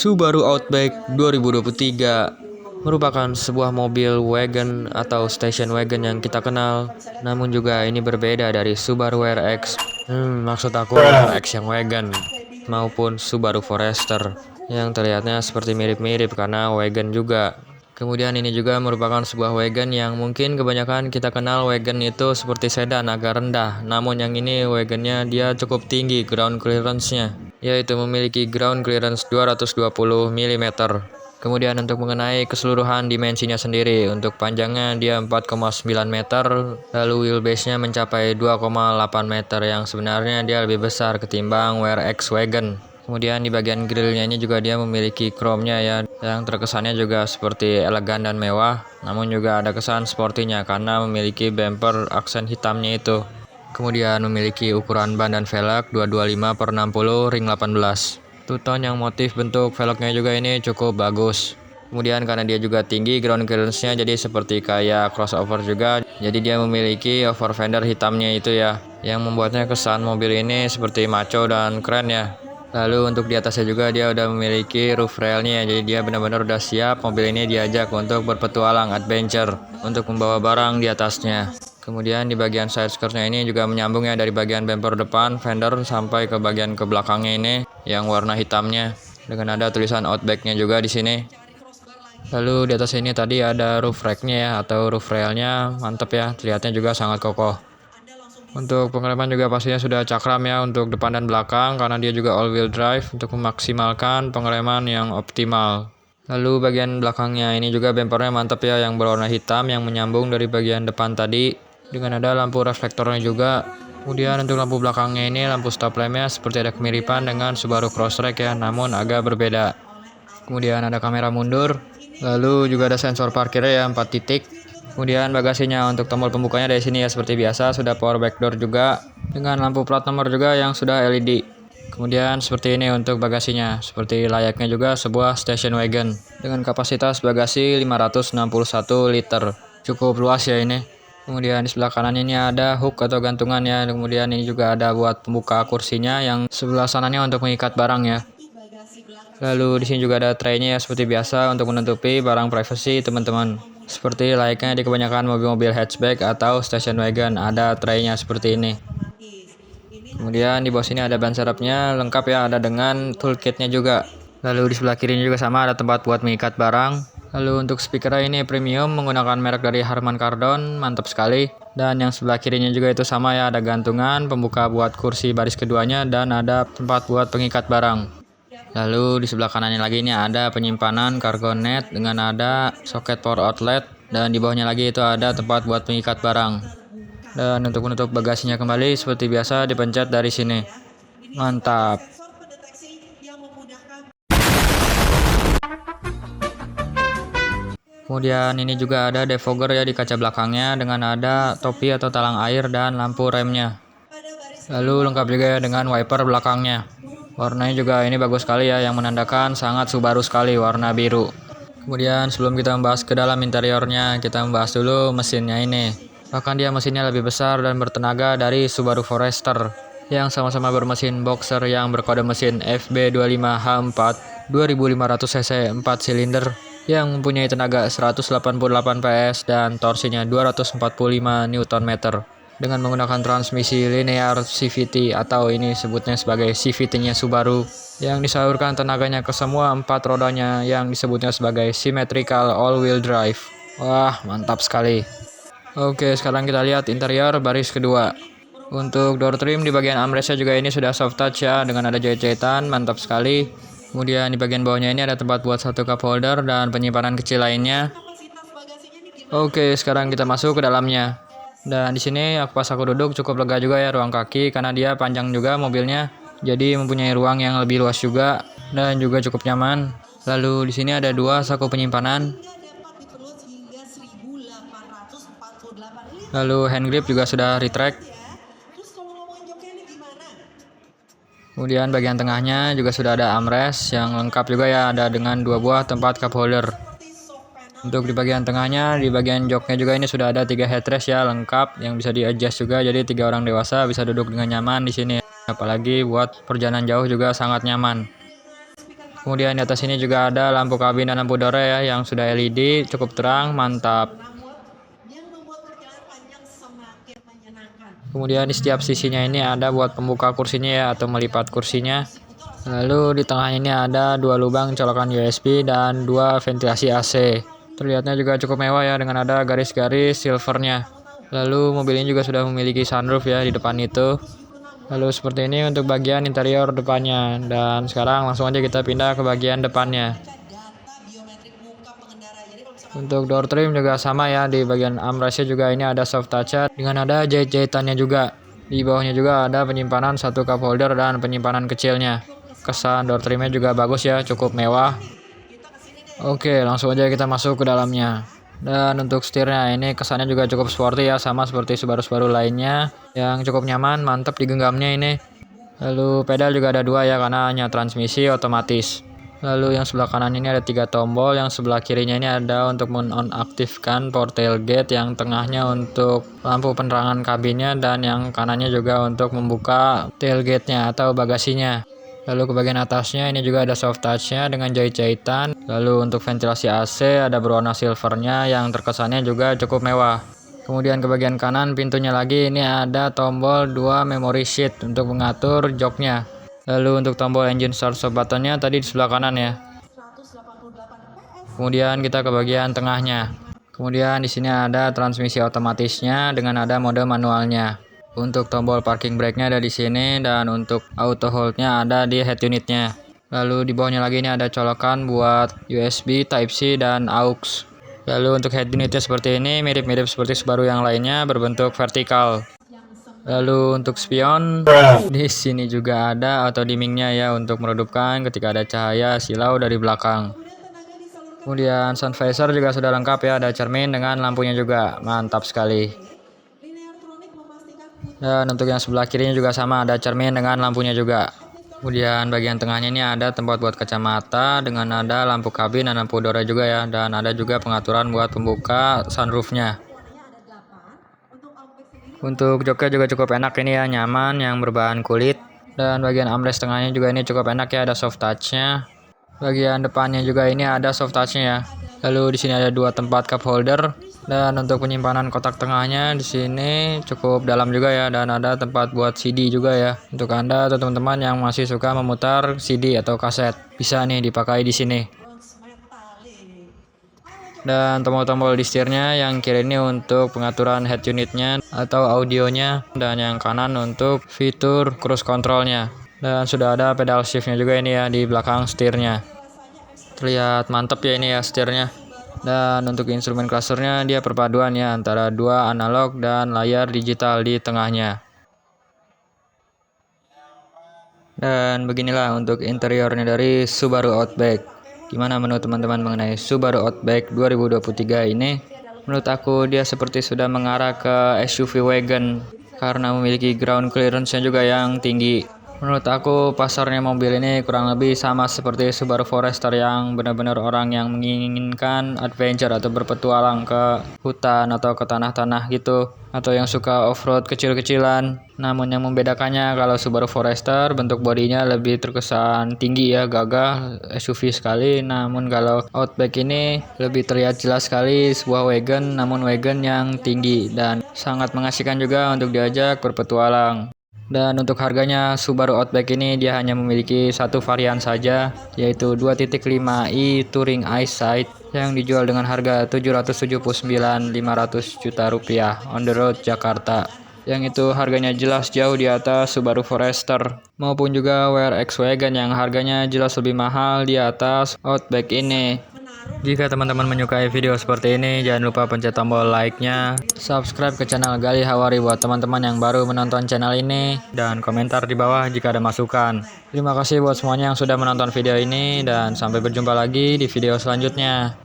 Subaru Outback 2023 merupakan sebuah mobil wagon atau station wagon yang kita kenal. Namun juga ini berbeda dari Subaru WRX. Maksud aku WRX yang wagon maupun Subaru Forester yang terlihatnya seperti mirip-mirip karena wagon juga. Kemudian ini juga merupakan sebuah wagon yang mungkin kebanyakan kita kenal wagon itu seperti sedan agak rendah. Namun yang ini wagonnya dia cukup tinggi ground clearance-nya, yaitu memiliki ground clearance 220 mm. Kemudian untuk mengenai keseluruhan dimensinya sendiri, untuk panjangnya dia 4,9 meter, lalu wheelbase-nya mencapai 2,8 meter yang sebenarnya dia lebih besar ketimbang WRX wagon. Kemudian di bagian grillnya ini juga dia memiliki chrome-nya ya, yang terkesannya juga seperti elegan dan mewah, namun juga ada kesan sportinya karena memiliki bumper aksen hitamnya itu. Kemudian memiliki ukuran ban dan velg 225/60 ring 18. Two-tone yang motif bentuk velgnya juga ini cukup bagus. Kemudian karena dia juga tinggi ground clearance-nya jadi seperti kayak crossover juga. Jadi dia memiliki over fender hitamnya itu ya, yang membuatnya kesan mobil ini seperti maco dan keren ya. Lalu untuk di atasnya juga dia udah memiliki roof railnya, jadi dia benar-benar udah siap mobil ini diajak untuk berpetualang adventure untuk membawa barang di atasnya. Kemudian di bagian side skirtnya ini juga menyambung ya dari bagian bumper depan fender sampai ke bagian ke belakangnya ini yang warna hitamnya dengan ada tulisan Outback-nya juga di sini. Lalu di atas ini tadi ada roof rack-nya ya atau roof rail-nya, mantep ya, terlihatnya juga sangat kokoh. Untuk pengereman juga pastinya sudah cakram ya untuk depan dan belakang karena dia juga all wheel drive untuk memaksimalkan pengereman yang optimal. Lalu bagian belakangnya ini juga bempernya mantap ya yang berwarna hitam yang menyambung dari bagian depan tadi dengan ada lampu reflektornya juga. Kemudian untuk lampu belakangnya ini lampu stop lampnya seperti ada kemiripan dengan Subaru Crosstrek ya, namun agak berbeda. Kemudian ada kamera mundur, lalu juga ada sensor parkirnya ya 4 titik. Kemudian bagasinya untuk tombol pembukanya dari sini ya seperti biasa sudah power back door juga dengan lampu plat nomor juga yang sudah LED. Kemudian seperti ini untuk bagasinya, seperti layaknya juga sebuah station wagon dengan kapasitas bagasi 561 liter. Cukup luas ya ini. Kemudian di sebelah kanan ini ada hook atau gantungan ya. Kemudian ini juga ada buat pembuka kursinya yang sebelah sananya untuk mengikat barang ya. Lalu di sini juga ada tray-nya ya seperti biasa untuk menutupi barang privacy teman-teman. Seperti layaknya di kebanyakan mobil-mobil hatchback atau station wagon, ada tray-nya seperti ini. Kemudian di bawah sini ada ban serepnya lengkap ya, ada dengan toolkit-nya juga. Lalu di sebelah kirinya juga sama, ada tempat buat mengikat barang. Lalu untuk speakernya ini premium menggunakan merek dari Harman Kardon, mantap sekali. Dan yang sebelah kirinya juga itu sama ya, ada gantungan, pembuka buat kursi baris keduanya, dan ada tempat buat pengikat barang. Lalu di sebelah kanannya lagi ini ada penyimpanan cargo net dengan ada soket power outlet, dan di bawahnya lagi itu ada tempat buat pengikat barang. Dan untuk menutup bagasinya kembali seperti biasa dipencet dari sini. Mantap. Kemudian ini juga ada defogger ya di kaca belakangnya dengan ada topi atau talang air dan lampu remnya. Lalu lengkap juga ya dengan wiper belakangnya. Warnanya juga ini bagus sekali ya, yang menandakan sangat Subaru sekali, warna biru. Kemudian sebelum kita membahas ke dalam interiornya, kita membahas dulu mesinnya ini. Bahkan dia mesinnya lebih besar dan bertenaga dari Subaru Forester yang sama-sama bermesin boxer yang berkode mesin FB25H4 2500 cc 4 silinder yang mempunyai tenaga 188 PS dan torsinya 245 Nm. Dengan menggunakan transmisi linear CVT atau ini sebutnya sebagai CVT-nya Subaru yang disalurkan tenaganya ke semua 4 rodanya yang disebutnya sebagai symmetrical all-wheel drive. Wah, mantap sekali. Oke, sekarang kita lihat interior baris kedua. Untuk door trim di bagian armrestnya juga ini sudah soft touch ya, dengan ada jahit-jahitan, mantap sekali. Kemudian di bagian bawahnya ini ada tempat buat satu cup holder dan penyimpanan kecil lainnya. Oke, sekarang kita masuk ke dalamnya. Dan di sini pas aku duduk cukup lega juga ya ruang kaki karena dia panjang juga mobilnya. Jadi mempunyai ruang yang lebih luas juga dan juga cukup nyaman. Lalu di sini ada 2 saku penyimpanan. Lalu hand grip juga sudah retract. Kemudian bagian tengahnya juga sudah ada armrest yang lengkap juga ya, ada dengan 2 buah tempat cup holder. Untuk di bagian tengahnya, di bagian joknya juga ini sudah ada 3 headrest ya lengkap yang bisa di-adjust juga, jadi 3 orang dewasa bisa duduk dengan nyaman di sini. Apalagi buat perjalanan jauh juga sangat nyaman. Kemudian di atas ini juga ada lampu kabin dan lampu dore ya yang sudah LED, cukup terang, mantap. Kemudian di setiap sisinya ini ada buat pembuka kursinya ya atau melipat kursinya. Lalu di tengah ini ada dua lubang colokan USB dan dua ventilasi AC. Terlihatnya juga cukup mewah ya dengan ada garis-garis silvernya. Lalu mobil ini juga sudah memiliki sunroof ya di depan itu. Lalu seperti ini untuk bagian interior depannya. Dan sekarang langsung aja kita pindah ke bagian depannya. Untuk door trim juga sama ya, di bagian armrestnya juga ini ada soft touch dengan ada jahit-jahitannya juga. Di bawahnya juga ada penyimpanan satu cup holder dan penyimpanan kecilnya. Kesan door trimnya juga bagus ya, cukup mewah. Oke, langsung aja kita masuk ke dalamnya. Dan untuk setirnya ini kesannya juga cukup sporty ya, sama seperti Subaru-Subaru lainnya yang cukup nyaman, mantap digenggamnya ini. Lalu pedal juga ada dua ya karena hanya transmisi otomatis. Lalu yang sebelah kanan ini ada 3 tombol, yang sebelah kirinya ini ada untuk menonaktifkan power tailgate, yang tengahnya untuk lampu penerangan kabinnya, dan yang kanannya juga untuk membuka tailgate-nya atau bagasinya. Lalu ke bagian atasnya ini juga ada soft touch-nya dengan jahit-jahitan. Lalu untuk ventilasi AC ada berwarna silvernya yang terkesannya juga cukup mewah. Kemudian ke bagian kanan pintunya lagi ini ada tombol 2 memory seat untuk mengatur joknya. Lalu untuk tombol engine start stop buttonnya tadi di sebelah kanan ya. Kemudian kita ke bagian tengahnya. Kemudian di sini ada transmisi otomatisnya dengan ada mode manualnya. Untuk tombol parking brake-nya ada di sini dan untuk auto hold-nya ada di head unitnya. Lalu di bawahnya lagi ini ada colokan buat USB, Type-C dan AUX. Lalu untuk head unitnya seperti ini, mirip-mirip seperti Subaru yang lainnya, berbentuk vertikal. Lalu untuk spion di sini juga ada auto dimmingnya ya untuk meredupkan ketika ada cahaya silau dari belakang. Kemudian sun visor juga sudah lengkap ya, ada cermin dengan lampunya juga, mantap sekali. Dan untuk yang sebelah kirinya juga sama, ada cermin dengan lampunya juga. Kemudian bagian tengahnya ini ada tempat buat kacamata dengan ada lampu kabin dan lampu dore juga ya, dan ada juga pengaturan buat pembuka sunroofnya. Untuk joknya juga cukup enak ini ya, nyaman yang berbahan kulit. Dan bagian armrest tengahnya juga ini cukup enak ya, ada soft touch-nya. Bagian depannya juga ini ada soft touch-nya ya. Lalu di sini ada 2 tempat cup holder. Dan untuk penyimpanan kotak tengahnya di sini cukup dalam juga ya, dan ada tempat buat CD juga ya. Untuk Anda atau teman-teman yang masih suka memutar CD atau kaset, bisa nih dipakai di sini. Dan tombol-tombol di setirnya yang kiri ini untuk pengaturan head unitnya atau audionya, dan yang kanan untuk fitur cruise controlnya. Dan sudah ada pedal shiftnya juga ini ya di belakang setirnya. Terlihat mantap ya ini ya setirnya. Dan untuk instrumen clusternya dia perpaduan ya antara 2 analog dan layar digital di tengahnya. Dan beginilah untuk interiornya dari Subaru Outback. Gimana menurut teman-teman mengenai Subaru Outback 2023 ini? Menurut aku dia seperti sudah mengarah ke SUV wagon karena memiliki ground clearance-nya juga yang tinggi. Menurut aku pasarnya mobil ini kurang lebih sama seperti Subaru Forester yang benar-benar orang yang menginginkan adventure atau berpetualang ke hutan atau ke tanah-tanah gitu, atau yang suka off-road kecil-kecilan. Namun yang membedakannya kalau Subaru Forester bentuk bodinya lebih terkesan tinggi ya, gagah, SUV sekali. Namun kalau Outback ini lebih terlihat jelas sekali sebuah wagon, namun wagon yang tinggi dan sangat mengasihkan juga untuk diajak berpetualang. Dan untuk harganya Subaru Outback ini dia hanya memiliki satu varian saja, yaitu 2.5i Touring Eyesight yang dijual dengan harga Rp779.500 juta on the road Jakarta. Yang itu harganya jelas jauh di atas Subaru Forester maupun juga WRX Wagon yang harganya jelas lebih mahal di atas Outback ini. Jika teman-teman menyukai video seperti ini, jangan lupa pencet tombol like-nya, subscribe ke channel Gali Hawari buat teman-teman yang baru menonton channel ini, dan komentar di bawah jika ada masukan. Terima kasih buat semuanya yang sudah menonton video ini, dan sampai berjumpa lagi di video selanjutnya.